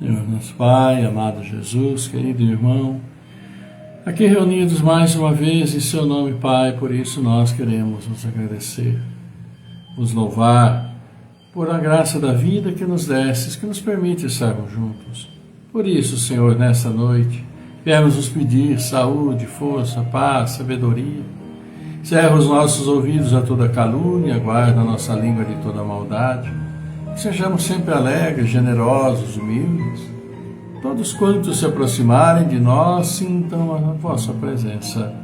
Senhor nosso Pai, amado Jesus, querido irmão, aqui reunidos mais uma vez em seu nome, Pai, por isso nós queremos nos agradecer, vos louvar por a graça da vida que nos destes, que nos permite estarmos juntos. Por isso, Senhor, nessa noite, viemos nos pedir saúde, força, paz, sabedoria. Cerra os nossos ouvidos a toda calúnia, guarda a nossa língua de toda maldade. Que sejamos sempre alegres, generosos, humildes. Todos quantos se aproximarem de nós sintam a vossa presença.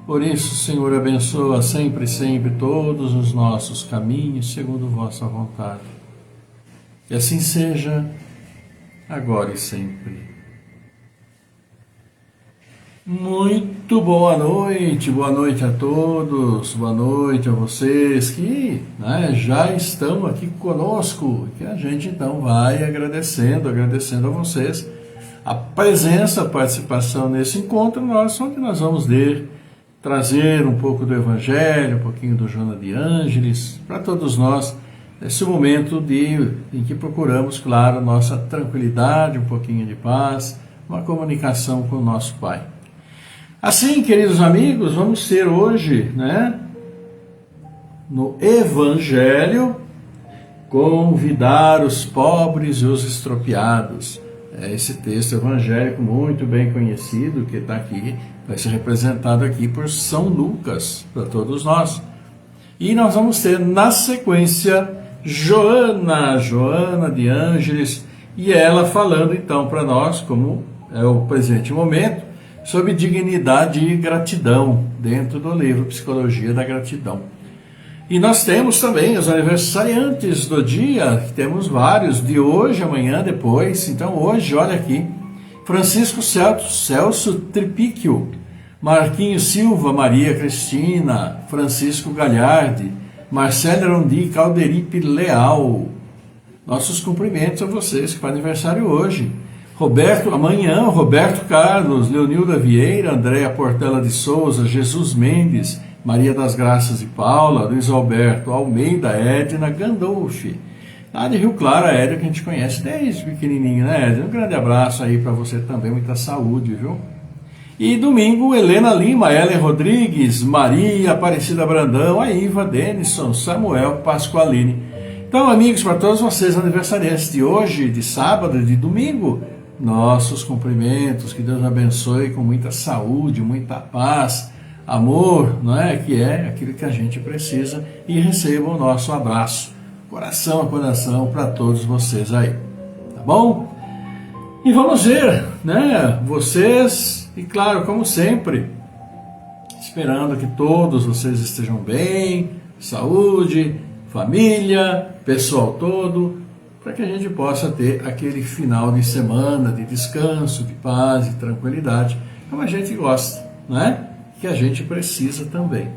Por isso, Senhor, abençoa sempre, sempre todos os nossos caminhos, segundo vossa vontade. Que assim seja, agora e sempre. Muito boa noite a todos, boa noite a vocês que já estão aqui conosco, que a gente então vai agradecendo a vocês a presença, a participação nesse encontro nosso, onde nós vamos trazer um pouco do Evangelho, um pouquinho do Joana de Ângeles, para todos nós, nesse momento em que procuramos, claro, nossa tranquilidade, um pouquinho de paz, uma comunicação com o nosso Pai. Assim, queridos amigos, vamos ter hoje, no Evangelho, convidar os pobres e os estropiados. É esse texto evangélico muito bem conhecido, que está aqui, vai ser representado aqui por São Lucas, para todos nós. E nós vamos ter, na sequência, Joana de Ângeles, e ela falando então para nós, como é o presente momento, sobre dignidade e gratidão, dentro do livro Psicologia da Gratidão. E nós temos também os aniversariantes do dia, temos vários, de hoje, amanhã, depois. Então hoje, olha aqui, Francisco Celso Tripicchio, Marquinhos Silva, Maria Cristina, Francisco Galhardi, Marcelo Rondi Calderipe Leal. Nossos cumprimentos a vocês que fazem aniversário hoje. Amanhã, Roberto Carlos, Leonilda Vieira, Andréa Portela de Souza, Jesus Mendes, Maria das Graças e Paula, Luiz Alberto Almeida, Edna Gandolfi. Lá de Rio Claro, a Edna, que a gente conhece desde pequenininho, né, Edna? Um grande abraço aí para você também, muita saúde, viu? E domingo, Helena Lima, Ellen Rodrigues, Maria Aparecida Brandão, a Iva Denison, Samuel Pasqualini. Então, amigos, para todos vocês aniversariantes de hoje, de sábado e de domingo, nossos cumprimentos, que Deus abençoe com muita saúde, muita paz, amor, que é aquilo que a gente precisa, e recebam o nosso abraço, coração a coração, para todos vocês aí, tá bom? E vamos ver, né, vocês, e claro, como sempre, esperando que todos vocês estejam bem, saúde, família, pessoal todo, para que a gente possa ter aquele final de semana de descanso, de paz e tranquilidade, como a gente gosta, né? Que a gente precisa também.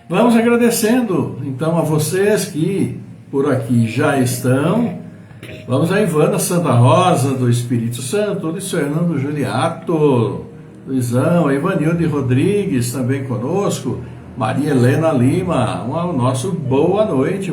Vamos agradecendo então a vocês que por aqui já estão. Vamos a Ivana Santa Rosa do Espírito Santo, Luiz Fernando Juliato, Luizão, Ivanilde Rodrigues também conosco, Maria Helena Lima, um nosso boa noite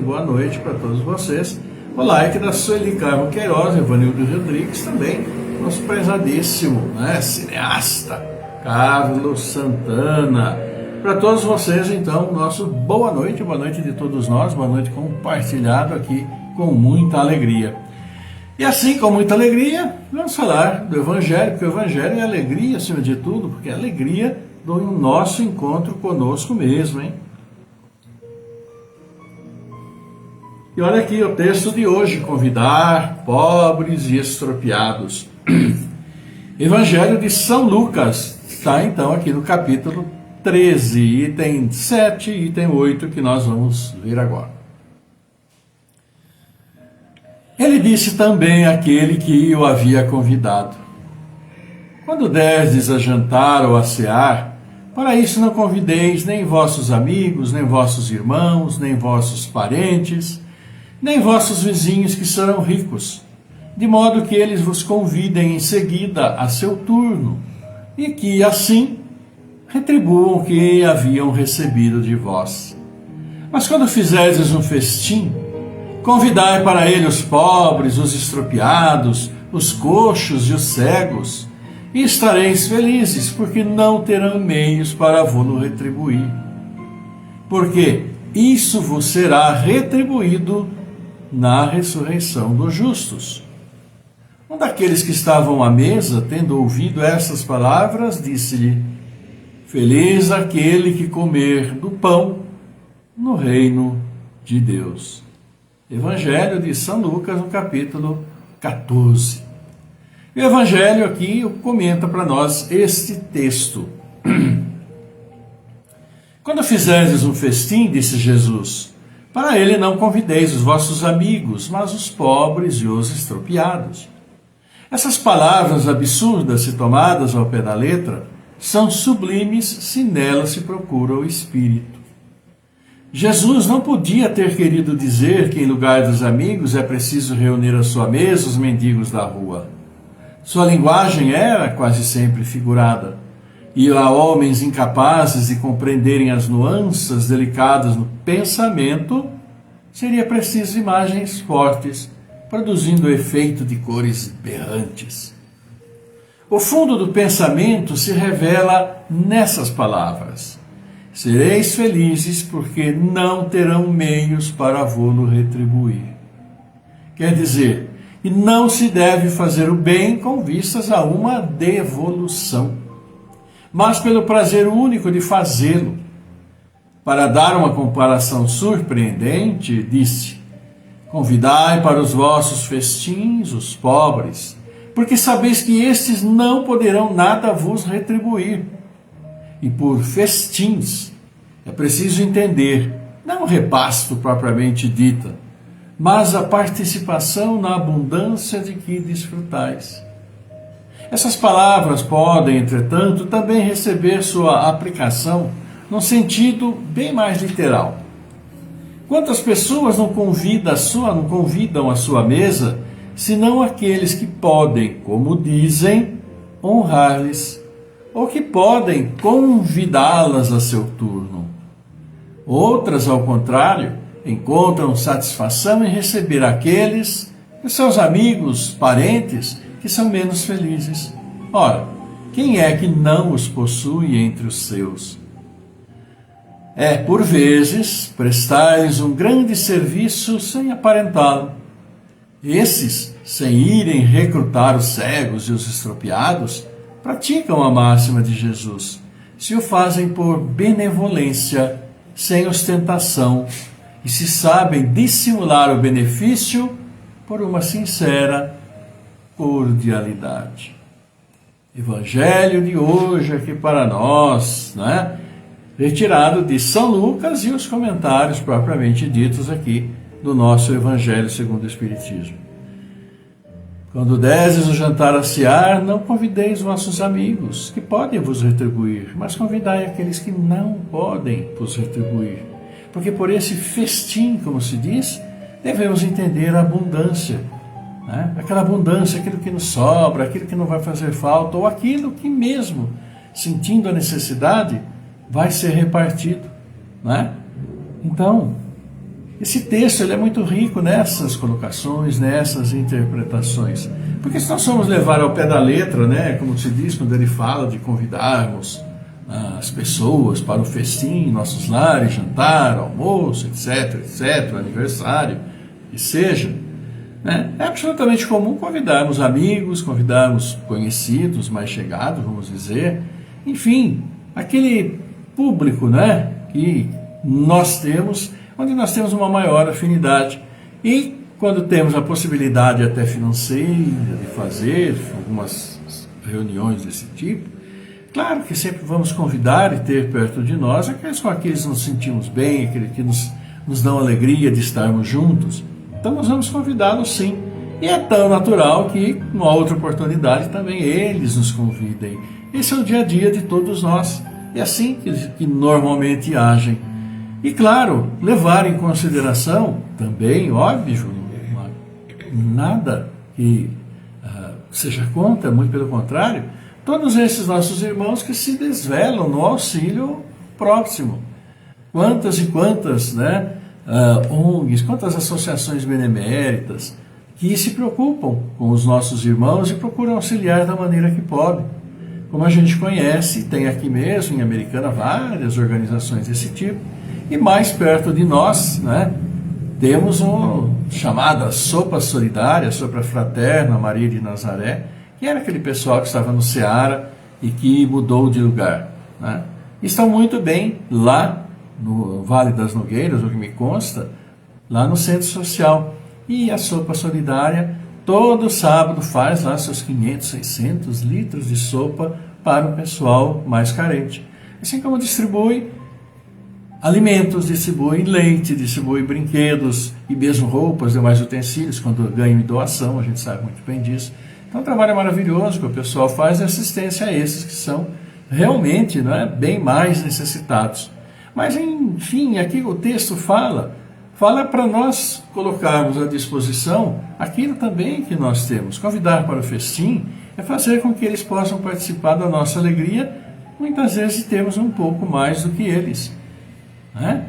para todos vocês. O like da Sueli Carmo Queiroz, Ivanilde Rodrigues também, nosso prezadíssimo, né, cineasta, Carlos Santana. Para todos vocês, então, nosso boa noite de todos nós, boa noite compartilhado aqui com muita alegria. E assim, com muita alegria, vamos falar do Evangelho, porque o Evangelho é alegria acima de tudo, porque é alegria do nosso encontro conosco mesmo, hein? E olha aqui o texto de hoje, convidar pobres e estropiados. Evangelho de São Lucas, está então aqui no capítulo 13, item 7 e item 8, que nós vamos ver agora. Ele disse também àquele que o havia convidado: quando derdes a jantar ou a cear, para isso não convideis nem vossos amigos, nem vossos irmãos, nem vossos parentes, nem vossos vizinhos que serão ricos, de modo que eles vos convidem em seguida a seu turno, e que, assim, retribuam o que haviam recebido de vós. Mas quando fizerdes um festim, convidai para ele os pobres, os estropiados, os coxos e os cegos, e estareis felizes, porque não terão meios para vos retribuir. Porque isso vos será retribuído na ressurreição dos justos. Um daqueles que estavam à mesa, tendo ouvido essas palavras, disse-lhe: feliz aquele que comer do pão no reino de Deus. Evangelho de São Lucas, no capítulo 14. E o Evangelho aqui comenta para nós este texto. Quando fizerdes um festim, disse Jesus, para ele não convideis os vossos amigos, mas os pobres e os estropiados. Essas palavras absurdas, se tomadas ao pé da letra, são sublimes se nelas se procura o Espírito. Jesus não podia ter querido dizer que em lugar dos amigos é preciso reunir à sua mesa os mendigos da rua. Sua linguagem era quase sempre figurada, e a homens incapazes de compreenderem as nuances delicadas no pensamento, seria preciso imagens fortes, produzindo o efeito de cores berrantes. O fundo do pensamento se revela nessas palavras: sereis felizes porque não terão meios para vos retribuir. Quer dizer, e não se deve fazer o bem com vistas a uma devolução, mas pelo prazer único de fazê-lo. Para dar uma comparação surpreendente, disse: convidai para os vossos festins os pobres, porque sabeis que estes não poderão nada vos retribuir. E por festins é preciso entender, não o repasto propriamente dita, mas a participação na abundância de que desfrutais. Essas palavras podem, entretanto, também receber sua aplicação num sentido bem mais literal. Quantas pessoas não convidam a sua mesa, senão aqueles que podem, como dizem, honrar-lhes, ou que podem convidá-las a seu turno. Outras, ao contrário, encontram satisfação em receber aqueles, os seus amigos, parentes, que são menos felizes. Ora, quem é que não os possui entre os seus? É, por vezes, prestar-lhes um grande serviço sem aparentá-lo. Esses, sem irem recrutar os cegos e os estropiados, praticam a máxima de Jesus, se o fazem por benevolência, sem ostentação, e se sabem dissimular o benefício por uma sincera cordialidade. Evangelho de hoje aqui para nós, né? Retirado de São Lucas e os comentários propriamente ditos aqui do nosso Evangelho segundo o Espiritismo. Quando deses o jantar a cear, não convideis vossos amigos, que podem vos retribuir, mas convidai aqueles que não podem vos retribuir. Porque por esse festim, como se diz, devemos entender a abundância, né? Aquela abundância, aquilo que nos sobra, aquilo que não vai fazer falta, ou aquilo que mesmo, sentindo a necessidade, vai ser repartido, né? Então, esse texto ele é muito rico nessas colocações, nessas interpretações. Porque se nós formos levar ao pé da letra, né, como se diz quando ele fala de convidarmos as pessoas para o festim, nossos lares, jantar, almoço, etc., aniversário, que seja, né, é absolutamente comum convidarmos amigos, convidarmos conhecidos, mais chegados, vamos dizer, enfim, aquele público, né, que nós temos, onde nós temos uma maior afinidade. E quando temos a possibilidade até financeira de fazer algumas reuniões desse tipo, claro que sempre vamos convidar e ter perto de nós aqueles com aqueles que nos sentimos bem, aqueles que nos dão alegria de estarmos juntos. Então nós vamos convidá-los sim. E é tão natural que, numa outra oportunidade, também eles nos convidem. Esse é o dia a dia de todos nós. É assim que normalmente agem. E claro, levar em consideração também, óbvio, nada que seja contra, muito pelo contrário, todos esses nossos irmãos que se desvelam no auxílio próximo. Quantas e quantas, né, ONGs, quantas associações beneméritas que se preocupam com os nossos irmãos e procuram auxiliar da maneira que podem. Como a gente conhece, tem aqui mesmo em Americana várias organizações desse tipo. E mais perto de nós, né, temos uma chamada Sopa Solidária, Sopa Fraterna Maria de Nazaré, que era aquele pessoal que estava no Ceará e que mudou de lugar, né? Estão muito bem lá no Vale das Nogueiras, o que me consta, lá no Centro Social. E a Sopa Solidária, todo sábado, faz lá seus 500, 600 litros de sopa para o pessoal mais carente. Assim como distribui alimentos, distribui leite, distribui brinquedos e mesmo roupas, demais utensílios, quando ganham em doação, a gente sabe muito bem disso. Então, um trabalho maravilhoso que o pessoal faz de assistência a esses que são realmente, né, bem mais necessitados. Mas, enfim, aqui o texto fala para nós colocarmos à disposição aquilo também que nós temos. Convidar para o festim é fazer com que eles possam participar da nossa alegria, muitas vezes temos um pouco mais do que eles, né?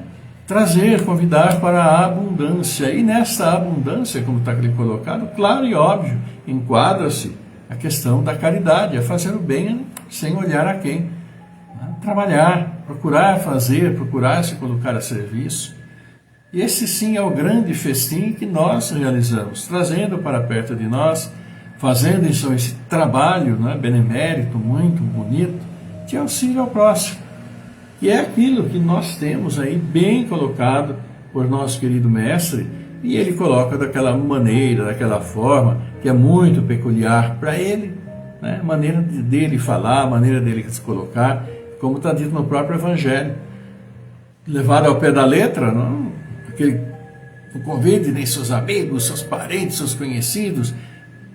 Trazer, convidar para a abundância. E nessa abundância, como está aqui colocado, claro e óbvio, enquadra-se a questão da caridade, é fazer o bem sem olhar a quem, né? Trabalhar, procurar fazer, procurar se colocar a serviço. E esse sim é o grande festim que nós realizamos, trazendo para perto de nós, fazendo então esse trabalho, né, benemérito, muito bonito, de auxílio ao próximo. E é aquilo que nós temos aí bem colocado por nosso querido mestre, e ele coloca daquela maneira, daquela forma, que é muito peculiar para ele, né? A maneira dele falar, a maneira dele se colocar, como está dito no próprio Evangelho. Levado ao pé da letra, não convide nem seus amigos, seus parentes, seus conhecidos,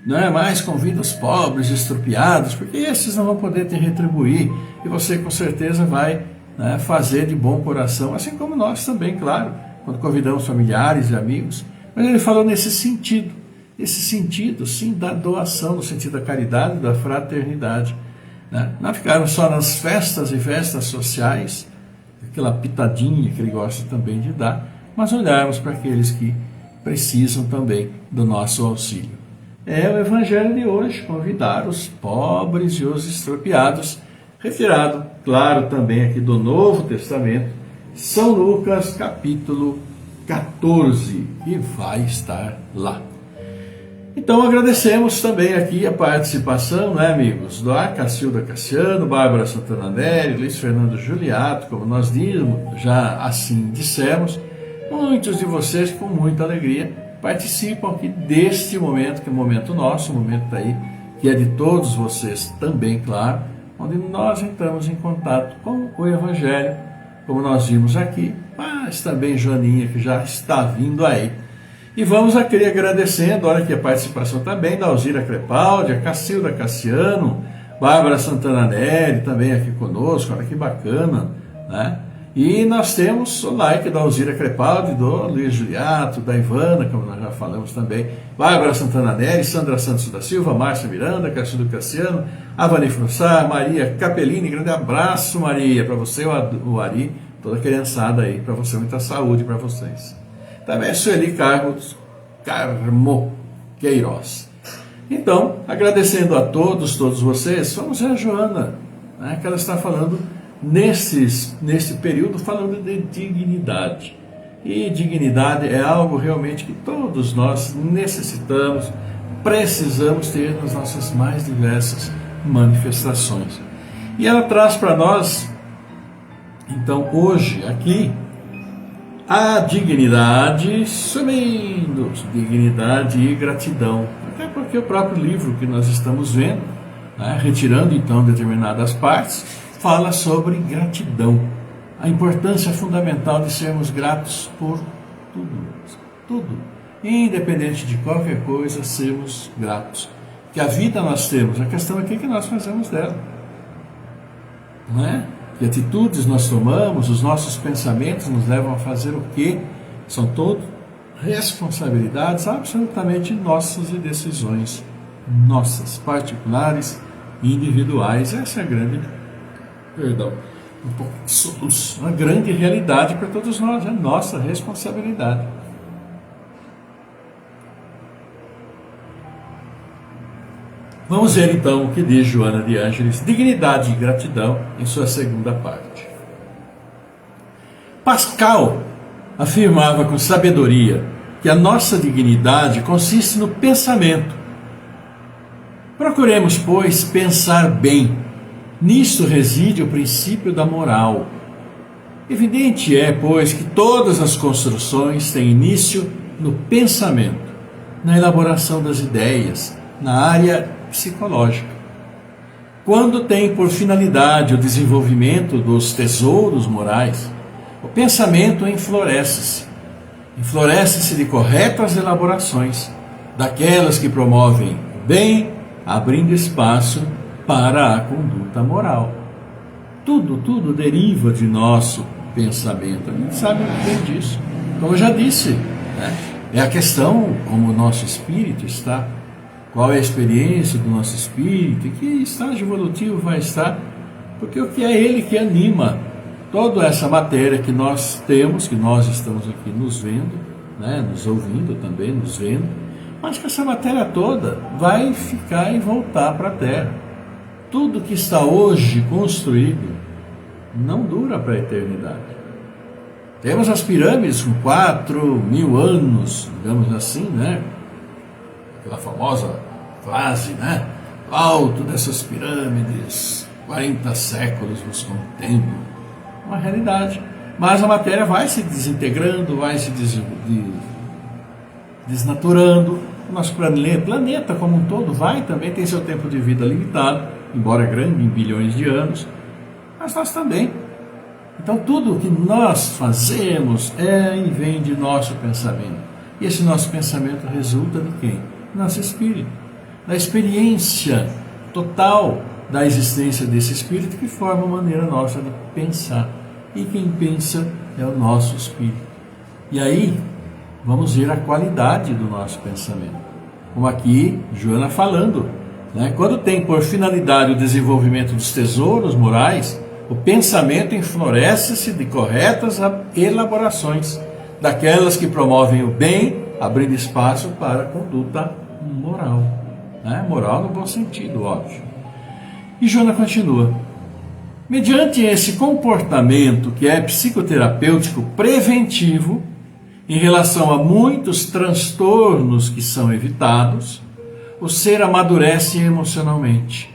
não é mais convida os pobres, estrupiados, porque esses não vão poder te retribuir, e você com certeza vai, né, fazer de bom coração, assim como nós também, claro, quando convidamos familiares e amigos. Mas ele falou nesse sentido, sim, da doação, no sentido da caridade, da fraternidade, né? Não ficarmos só nas festas e festas sociais, aquela pitadinha que ele gosta também de dar, mas olharmos para aqueles que precisam também do nosso auxílio. É o Evangelho de hoje, convidar os pobres e os estropiados, retirado, claro, também aqui do Novo Testamento, São Lucas, capítulo 14, que vai estar lá. Então agradecemos também aqui a participação, né, amigos, do Cacilda Cassiano, Bárbara Santana Neri, Luiz Fernando Juliato, como nós já assim dissemos, muitos de vocês com muita alegria participam aqui deste momento, que é o momento nosso, o momento aí, que é de todos vocês também, claro, onde nós entramos em contato com o Evangelho, como nós vimos aqui, mas também Joaninha, que já está vindo aí. E vamos aqui agradecendo, olha aqui a participação também da Alzira Crepaldi, a Cacilda Cassiano, Bárbara Santana Neri também aqui conosco, olha que bacana, né? E nós temos o like da Alzira Crepaldi, do Luiz Juliato, da Ivana, como nós já falamos também, Bárbara Santana Neri, Sandra Santos da Silva, Márcia Miranda, Cacilda Cassiano, Avani Frussar, Maria Capellini, grande abraço, Maria, para você, o Ari, toda a criançada aí, para você, muita saúde para vocês. Também Sueli Carmo Queiroz. Então, agradecendo a todos vocês, vamos ver a Joana, né, que ela está falando nesse período, falando de dignidade. E dignidade é algo realmente que todos nós necessitamos, precisamos ter nas nossas mais diversas manifestações. E ela traz para nós, então, hoje, aqui, a dignidade subindo, dignidade e gratidão. Até porque o próprio livro que nós estamos vendo, né, retirando então determinadas partes, fala sobre gratidão. A importância fundamental de sermos gratos por tudo. Independente de qualquer coisa, sermos gratos. Que a vida nós temos, a questão aqui é que nós fazemos dela. Não é? Que atitudes nós tomamos, os nossos pensamentos nos levam a fazer o quê? São todas responsabilidades absolutamente nossas e decisões nossas, particulares e individuais. Essa é a grande, uma grande realidade para todos nós, é nossa responsabilidade. Vamos ver então o que diz Joana de Ângeles, dignidade e gratidão, em sua segunda parte. Pascal afirmava com sabedoria que a nossa dignidade consiste no pensamento. Procuremos, pois, pensar bem. Nisto reside o princípio da moral. Evidente é, pois, que todas as construções têm início no pensamento, na elaboração das ideias, na área psicológica. Quando tem por finalidade o desenvolvimento dos tesouros morais, o pensamento enfloresce-se. Enfloresce-se de corretas elaborações, daquelas que promovem o bem, abrindo espaço para a conduta moral. Tudo deriva de nosso pensamento. A gente sabe muito bem disso. Como eu já disse, né? É a questão como o nosso espírito está. Qual é a experiência do nosso espírito e que estágio evolutivo vai estar, porque o que é ele que anima toda essa matéria que nós temos, que nós estamos aqui nos vendo, né, nos ouvindo também, nos vendo, mas que essa matéria toda vai ficar e voltar para a Terra. Tudo que está hoje construído não dura para a eternidade. Temos as pirâmides com 4.000 anos, digamos assim, né? Aquela famosa frase, né? Alto dessas pirâmides, 40 séculos nos contendo. Uma realidade. Mas a matéria vai se desintegrando, vai se desnaturando. O nosso planeta como um todo vai também ter seu tempo de vida limitado, embora grande, em bilhões de anos. Mas nós também. Então tudo o que nós fazemos é e vem de nosso pensamento. E esse nosso pensamento resulta de quem? Nosso espírito, da experiência total da existência desse espírito que forma a maneira nossa de pensar. E quem pensa é o nosso espírito. E aí vamos ver a qualidade do nosso pensamento. Como aqui Joana falando, né? Quando tem por finalidade o desenvolvimento dos tesouros morais, o pensamento enfloresce-se de corretas elaborações, daquelas que promovem o bem, abrindo espaço para a conduta moral. Né? Moral no bom sentido, óbvio. E Joana continua. Mediante esse comportamento que é psicoterapêutico preventivo, em relação a muitos transtornos que são evitados, o ser amadurece emocionalmente,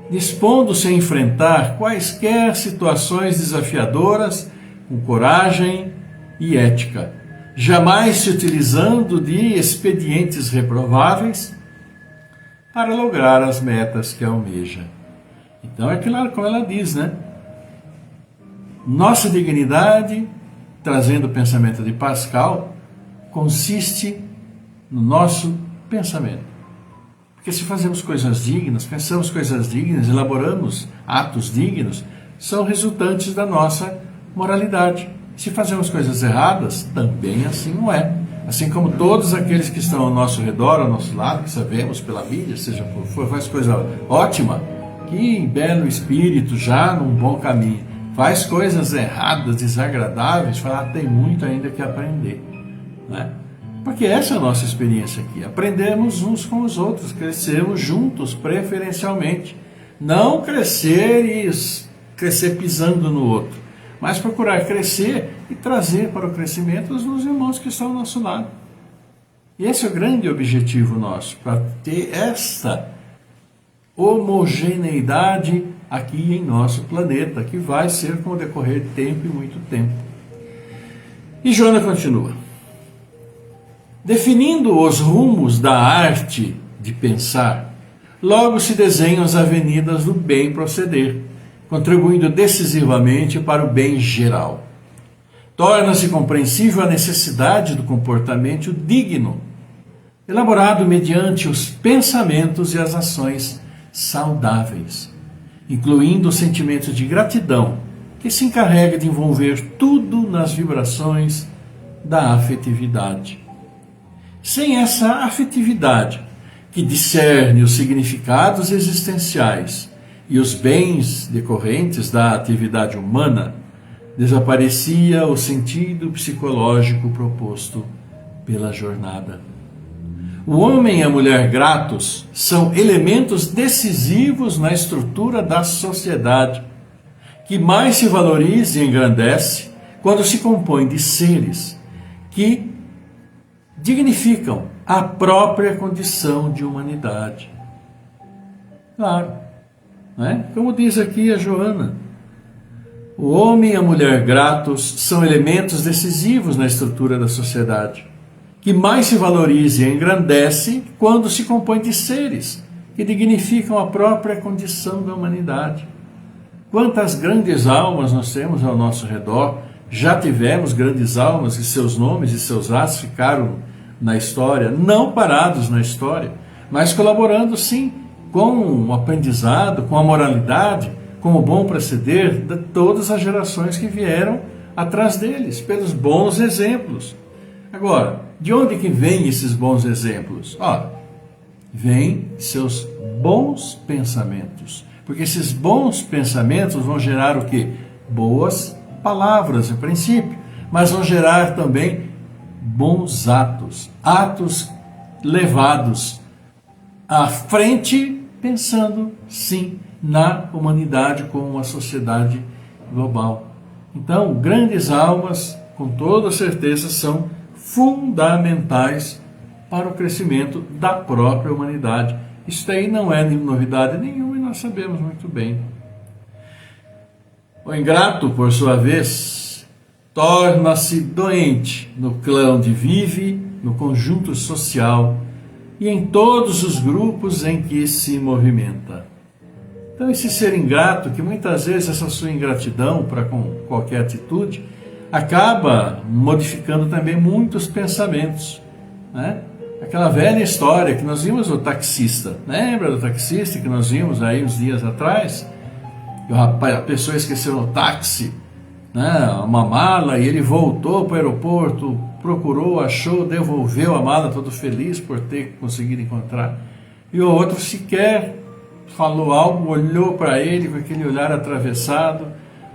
dispondo-se a enfrentar quaisquer situações desafiadoras com coragem e ética, jamais se utilizando de expedientes reprováveis para lograr as metas que almeja. Então é claro, como ela diz, né? Nossa dignidade, trazendo o pensamento de Pascal, consiste no nosso pensamento. Porque se fazemos coisas dignas, pensamos coisas dignas, elaboramos atos dignos, são resultantes da nossa moralidade. Se fazemos coisas erradas, também assim não é. Assim como todos aqueles que estão ao nosso redor, ao nosso lado, que sabemos pela mídia, seja por for, faz coisa ótima, que belo espírito, já num bom caminho, faz coisas erradas, desagradáveis, fala, tem muito ainda que aprender, né? Porque essa é a nossa experiência aqui. Aprendemos uns com os outros, crescemos juntos, preferencialmente. Não crescer pisando no outro, mas procurar crescer e trazer para o crescimento os irmãos que estão ao nosso lado. E esse é o grande objetivo nosso, para ter esta homogeneidade aqui em nosso planeta, que vai ser com o decorrer de tempo e muito tempo. E Joana continua. Definindo os rumos da arte de pensar, logo se desenham as avenidas do bem proceder, contribuindo decisivamente para o bem geral. Torna-se compreensível a necessidade do comportamento digno, elaborado mediante os pensamentos e as ações saudáveis, incluindo o sentimento de gratidão, que se encarrega de envolver tudo nas vibrações da afetividade. Sem essa afetividade, que discerne os significados existenciais e os bens decorrentes da atividade humana, desaparecia o sentido psicológico proposto pela jornada. O homem e a mulher gratos são elementos decisivos na estrutura da sociedade, que mais se valoriza e engrandece quando se compõe de seres que dignificam a própria condição de humanidade. Claro, né? Como diz aqui a Joana, o homem e a mulher gratos são elementos decisivos na estrutura da sociedade, que mais se valoriza e engrandece quando se compõe de seres que dignificam a própria condição da humanidade. Quantas grandes almas nós temos ao nosso redor, já tivemos grandes almas e seus nomes e seus atos ficaram na história, não parados na história, mas colaborando sim com o aprendizado, com a moralidade, com o bom proceder de todas as gerações que vieram atrás deles, pelos bons exemplos. Agora, de onde que vêm esses bons exemplos? Vêm seus bons pensamentos, porque esses bons pensamentos vão gerar o quê? Boas palavras, em princípio, mas vão gerar também bons atos, atos levados à frente, pensando, sim, na humanidade como uma sociedade global. Então, grandes almas, com toda certeza, são fundamentais para o crescimento da própria humanidade. Isso daí não é novidade nenhuma e nós sabemos muito bem. O ingrato, por sua vez, torna-se doente no clã onde vive, no conjunto social e em todos os grupos em que se movimenta. Então esse ser ingrato, que muitas vezes essa sua ingratidão para com qualquer atitude, acaba modificando também muitos pensamentos, né? Aquela velha história que nós vimos do taxista, lembra do taxista que nós vimos aí uns dias atrás? A pessoa esqueceu no táxi, né, uma mala, e ele voltou para o aeroporto, procurou, achou, devolveu a mala, todo feliz por ter conseguido encontrar. E o outro sequer falou algo, olhou para ele com aquele olhar atravessado,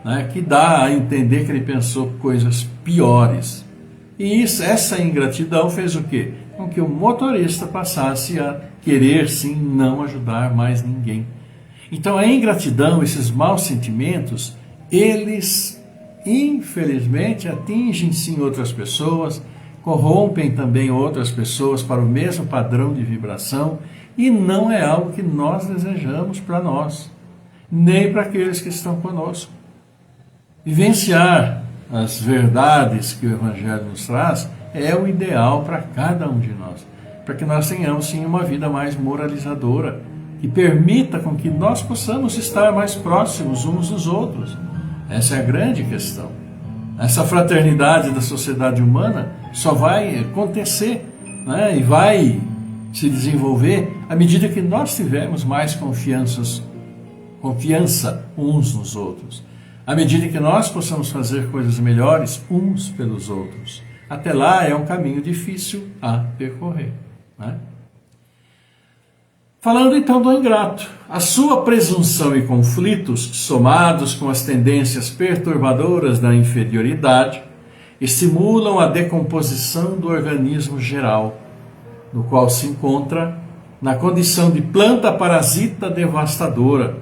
né, que dá a entender que ele pensou coisas piores. E essa ingratidão fez o quê? Com que o motorista passasse a querer, sim, não ajudar mais ninguém. Então a ingratidão, esses maus sentimentos, eles infelizmente atingem sim outras pessoas, corrompem também outras pessoas para o mesmo padrão de vibração, e não é algo que nós desejamos para nós, nem para aqueles que estão conosco. Vivenciar as verdades que o Evangelho nos traz é o ideal para cada um de nós, para que nós tenhamos sim uma vida mais moralizadora, que permita com que nós possamos estar mais próximos uns dos outros. Essa é a grande questão. Essa fraternidade da sociedade humana só vai acontecer, né, e vai se desenvolver à medida que nós tivermos mais confiança uns nos outros, à medida que nós possamos fazer coisas melhores uns pelos outros. Até lá é um caminho difícil a percorrer, né? Falando então do ingrato, a sua presunção e conflitos, somados com as tendências perturbadoras da inferioridade, estimulam a decomposição do organismo geral, no qual se encontra na condição de planta parasita devastadora,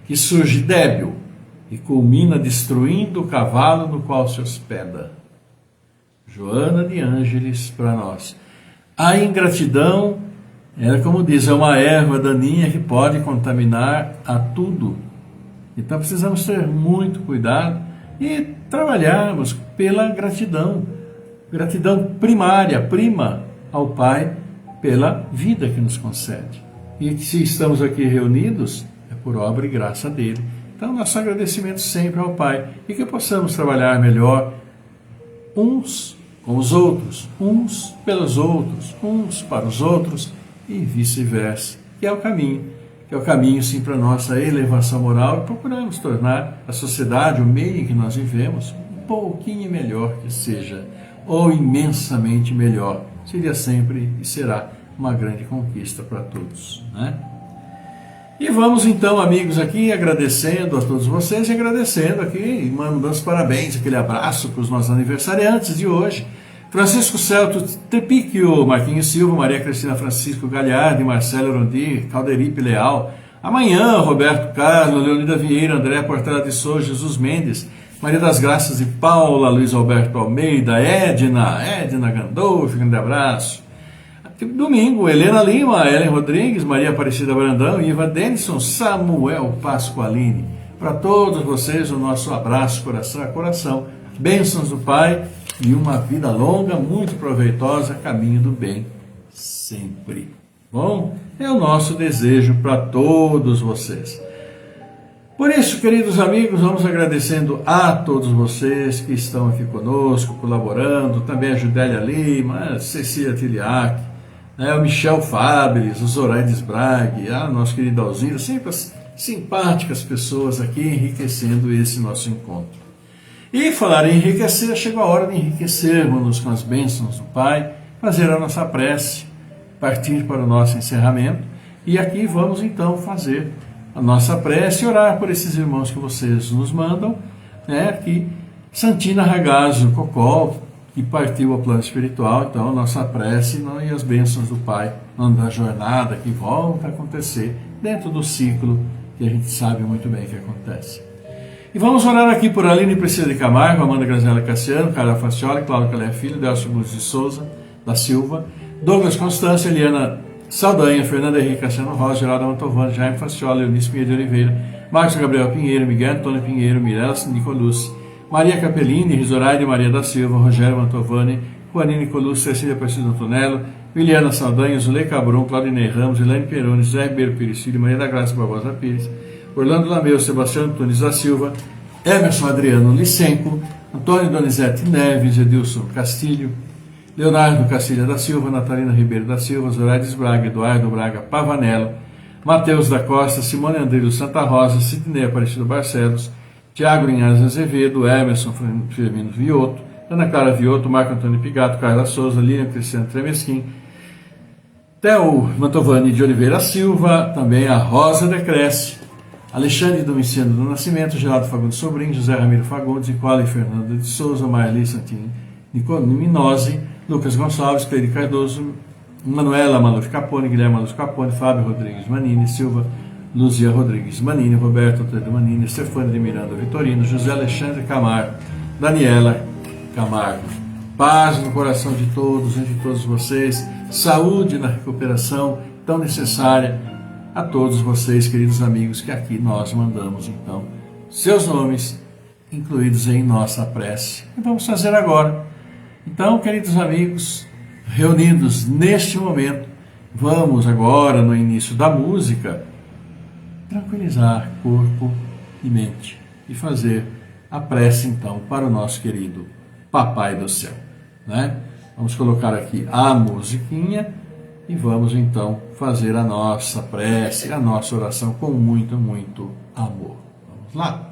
que surge débil e culmina destruindo o cavalo no qual se hospeda. Joana de Ângeles para nós. A ingratidão, como diz, é uma erva daninha que pode contaminar a tudo. Então precisamos ter muito cuidado e trabalharmos pela gratidão. Gratidão primária, prima ao Pai, pela vida que nos concede. E se estamos aqui reunidos, é por obra e graça dele. Então nosso agradecimento sempre ao Pai e que possamos trabalhar melhor uns com os outros, uns pelos outros, uns para os outros, e vice-versa, que é o caminho sim para a nossa elevação moral e procurarmos tornar a sociedade, o meio em que nós vivemos, um pouquinho melhor que seja, ou imensamente melhor. Seria sempre e será uma grande conquista para todos, né? E vamos então, amigos, aqui agradecendo a todos vocês e agradecendo aqui e mandando os parabéns, aquele abraço para os nossos aniversariantes de hoje. Francisco Celto Trepicchio, Marquinhos Silva, Maria Cristina Francisco Galhardi, Marcelo Rondi, Calderipe Leal. Amanhã, Roberto Carlos, Leonida Vieira, André Portela de Souza, Jesus Mendes, Maria das Graças e Paula, Luiz Alberto Almeida, Edna Gandolfo, grande abraço. Domingo, Helena Lima, Ellen Rodrigues, Maria Aparecida Brandão, Iva Denison, Samuel Pasqualini. Para todos vocês, o nosso abraço, coração a coração. Bênçãos do Pai e uma vida longa, muito proveitosa, caminho do bem, sempre. Bom, é o nosso desejo para todos vocês. Por isso, queridos amigos, vamos agradecendo a todos vocês que estão aqui conosco, colaborando, também a Judélia Lima, a Cecília Tiliac, o Michel Fabres, o Zoraides Brague, a nossa querida Alzira, sempre as simpáticas pessoas aqui enriquecendo esse nosso encontro. E falar em enriquecer, chegou a hora de enriquecermos-nos com as bênçãos do Pai, fazer a nossa prece, partir para o nosso encerramento. E aqui vamos então fazer a nossa prece e orar por esses irmãos que vocês nos mandam, que Santina Ragazzo Cocó, que partiu ao plano espiritual, então a nossa prece e as bênçãos do Pai da jornada que volta a acontecer dentro do ciclo que a gente sabe muito bem que acontece. E vamos orar aqui por Aline Priscila de Camargo, Amanda Graziela Cassiano, Carla Facioli, Cláudio Calé Filho, Delcio Luz de Souza, da Silva, Douglas Constância, Eliana Saldanha, Fernanda Henrique Cassiano Rosa, Geraldo Mantovani, Jaime Facioli, Eunice Pinheiro de Oliveira, Marcos Gabriel Pinheiro, Miguel Antônio Pinheiro, Mirella Nicolucci, Maria Capellini, Risoraide Maria da Silva, Rogério Mantovani, Juanine Nicolucci, Cecília Aparecida Antonello, Liliana Saldanha, Zulei Cabron, Claudinei Ramos, Elaine Peroni, José Ribeiro Pires Filho, Maria da Graça Barbosa Pires, Orlando Lameu, Sebastião Antunes da Silva, Emerson Adriano Licenco, Antônio Donizete Neves, Edilson Castilho, Leonardo Castilha da Silva, Natalina Ribeiro da Silva, Zoraides Braga, Eduardo Braga Pavanello, Matheus da Costa, Simone Andrilo Santa Rosa, Sidney Aparecido Barcelos, Tiago Linhares Azevedo, Emerson Firmino Vioto, Ana Clara Vioto, Marco Antônio Pigato, Carla Souza, Lilian Cristiano Tremesquim, Theo Mantovani de Oliveira Silva, também a Rosa Decresce, Alexandre Domiciano do Nascimento, Geraldo Fagundes Sobrinho, José Ramiro Fagundes, Nicole Fernando de Souza, Marli Santini Minose, Lucas Gonçalves, Cleide Cardoso, Manuela Maluf Capone, Guilherme Maluf Capone, Fábio Rodrigues Manini, Silva Luzia Rodrigues Manini, Roberto Alfredo Manini, Stefano de Miranda Vitorino, José Alexandre Camargo, Daniela Camargo. Paz no coração de todos, entre todos vocês, saúde na recuperação tão necessária a todos vocês, queridos amigos, que aqui nós mandamos então seus nomes incluídos em nossa prece. E vamos fazer agora Então, queridos amigos, reunidos neste momento, vamos agora, no início da música, tranquilizar corpo e mente e fazer a prece, então, para o nosso querido Papai do Céu, né? Vamos colocar aqui a musiquinha e vamos, então, fazer a nossa prece, a nossa oração com muito, muito amor. Vamos lá?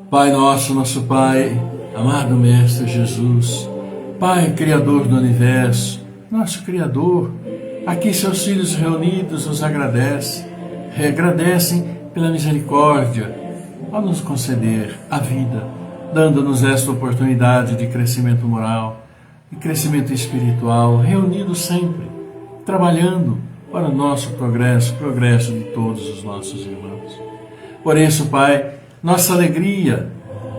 Pai nosso, nosso Pai, amado Mestre Jesus, Pai Criador do Universo, nosso Criador, aqui seus filhos reunidos nos agradecem pela misericórdia ao nos conceder a vida, dando-nos esta oportunidade de crescimento moral e crescimento espiritual, reunidos sempre, trabalhando para o nosso progresso de todos os nossos irmãos. Por isso, Pai, nossa alegria,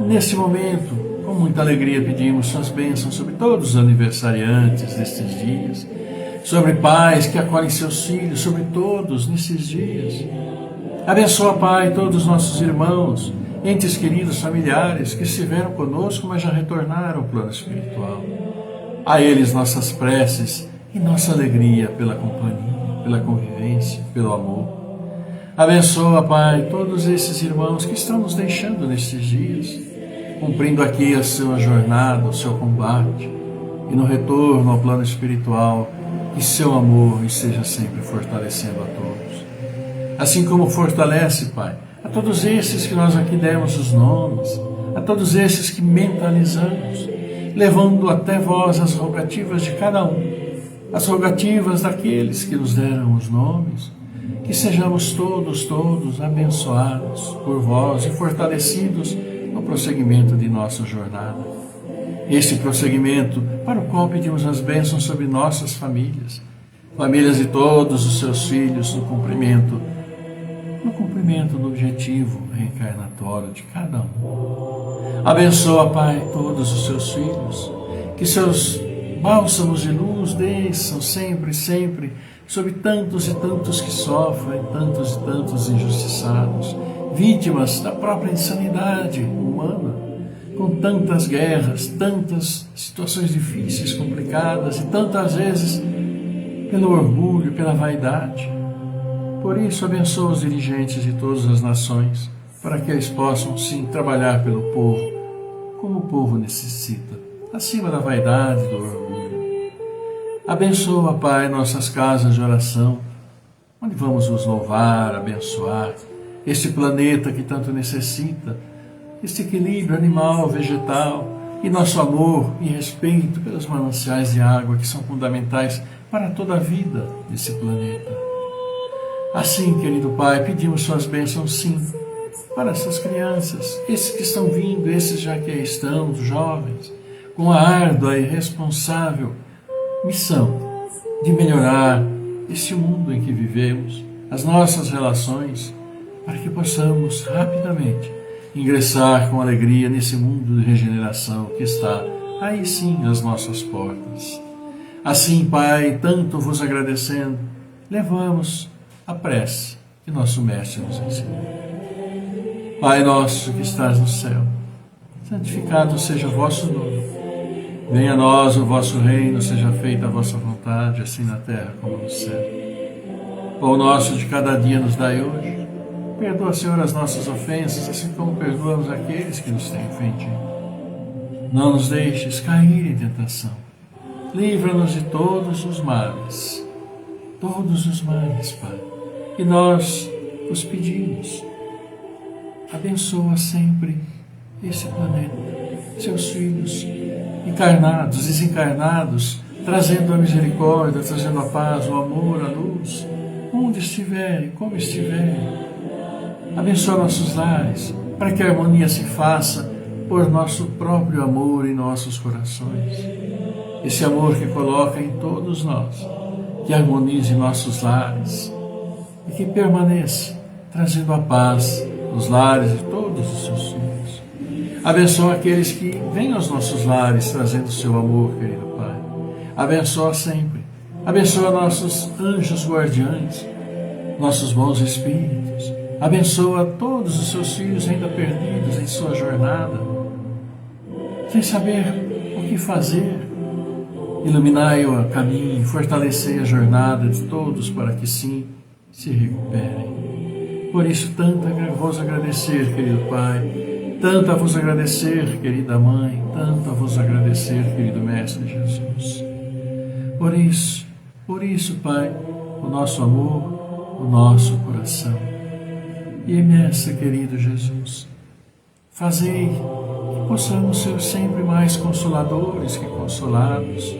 neste momento, com muita alegria pedimos suas bênçãos sobre todos os aniversariantes destes dias, sobre pais que acolhem seus filhos, sobre todos nesses dias. Abençoa, Pai, todos os nossos irmãos, entes queridos, familiares que estiveram conosco, mas já retornaram ao plano espiritual. A eles nossas preces e nossa alegria pela companhia, pela convivência, pelo amor. Abençoa, Pai, todos esses irmãos que estão nos deixando nestes dias, cumprindo aqui a sua jornada, o seu combate, e no retorno ao plano espiritual, que seu amor esteja sempre fortalecendo a todos. Assim como fortalece, Pai, a todos esses que nós aqui demos os nomes, a todos esses que mentalizamos, levando até vós as rogativas de cada um, as rogativas daqueles que nos deram os nomes, que sejamos todos abençoados por vós e fortalecidos no prosseguimento de nossa jornada. Este prosseguimento para o qual pedimos as bênçãos sobre nossas famílias, famílias de todos os seus filhos no cumprimento do objetivo reencarnatório de cada um. Abençoa, Pai, todos os seus filhos, que seus bálsamos de luz desçam sempre sobre tantos e tantos que sofrem, tantos e tantos injustiçados, vítimas da própria insanidade humana, com tantas guerras, tantas situações difíceis, complicadas e tantas vezes pelo orgulho, pela vaidade. Por isso, abençoa os dirigentes de todas as nações, para que eles possam, sim, trabalhar pelo povo, como o povo necessita, acima da vaidade e do orgulho. Abençoa, Pai, nossas casas de oração, onde vamos nos louvar, abençoar este planeta que tanto necessita, este equilíbrio animal, vegetal, e nosso amor e respeito pelos mananciais de água que são fundamentais para toda a vida desse planeta. Assim, querido Pai, pedimos suas bênçãos, sim, para essas crianças, esses que estão vindo, esses já que aí estão, os jovens, com a árdua e responsável missão de melhorar este mundo em que vivemos, as nossas relações, para que possamos rapidamente ingressar com alegria nesse mundo de regeneração que está aí sim às nossas portas. Assim, Pai, tanto vos agradecendo, levamos a prece que nosso Mestre nos ensinou. Pai nosso que estás no céu, santificado seja o vosso nome. Venha a nós o vosso reino, seja feita a vossa vontade, assim na terra como no céu. Pão nosso de cada dia nos dai hoje. Perdoa, Senhor, as nossas ofensas, assim como perdoamos aqueles que nos têm ofendido. Não nos deixes cair em tentação. Livra-nos de todos os males, Pai. E nós os pedimos. Abençoa sempre esse planeta, seus filhos, encarnados, desencarnados, trazendo a misericórdia, trazendo a paz, o amor, a luz, onde estiverem, como estiverem. Abençoa nossos lares, para que a harmonia se faça por nosso próprio amor em nossos corações. Esse amor que coloca em todos nós, que harmonize nossos lares e que permaneça trazendo a paz nos lares de todos os seus filhos. Abençoa aqueles que vêm aos nossos lares trazendo o seu amor, querido Pai. Abençoa sempre. Abençoa nossos anjos guardiães, nossos bons espíritos. Abençoa todos os seus filhos ainda perdidos em sua jornada, sem saber o que fazer. Iluminai o caminho, fortalecei a jornada de todos para que sim se recuperem. Por isso, tanto a vos agradecer, querido Pai, tanto a vos agradecer, querida Mãe, tanto a vos agradecer, querido Mestre Jesus. Por isso, Pai, o nosso amor, o nosso coração. E imensa, querido Jesus, fazei que possamos ser sempre mais consoladores que consolados,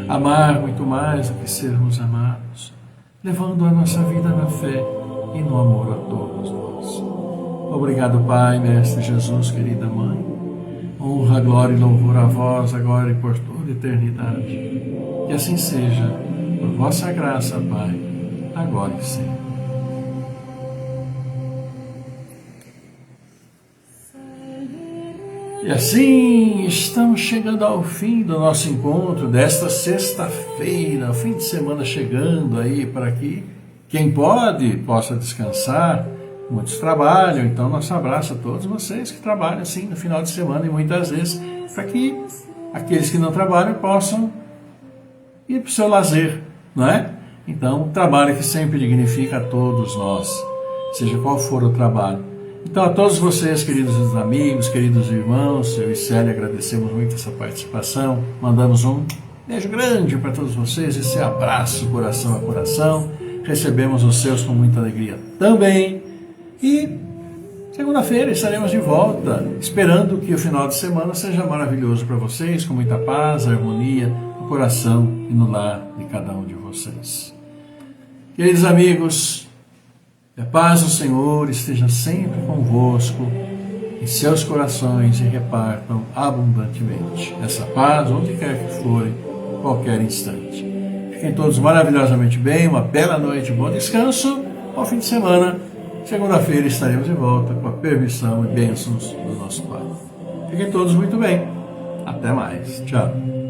amar muito mais do que sermos amados, levando a nossa vida na fé e no amor a todos nós. Obrigado, Pai, Mestre Jesus, querida Mãe. Honra, glória e louvor a vós, agora e por toda a eternidade. Que assim seja, por vossa graça, Pai, agora e sempre. E assim estamos chegando ao fim do nosso encontro desta sexta-feira, o fim de semana chegando aí para que quem pode possa descansar. Muitos trabalham, então nosso abraço a todos vocês que trabalham assim no final de semana e muitas vezes para que aqueles que não trabalham possam ir para o seu lazer, não é? Então, um trabalho que sempre dignifica a todos nós, seja qual for o trabalho. Então, a todos vocês, queridos amigos, queridos irmãos, eu e Célia agradecemos muito essa participação. Mandamos um beijo grande para todos vocês, esse abraço coração a coração. Recebemos os seus com muita alegria também. E segunda-feira estaremos de volta, esperando que o final de semana seja maravilhoso para vocês, com muita paz, harmonia no coração e no lar de cada um de vocês. Queridos amigos, a paz do Senhor esteja sempre convosco, em seus corações, e repartam abundantemente essa paz, onde quer que forem, qualquer instante. Fiquem todos maravilhosamente bem, uma bela noite, bom descanso, bom fim de semana. Segunda-feira estaremos de volta com a permissão e bênçãos do nosso Pai. Fiquem todos muito bem. Até mais. Tchau.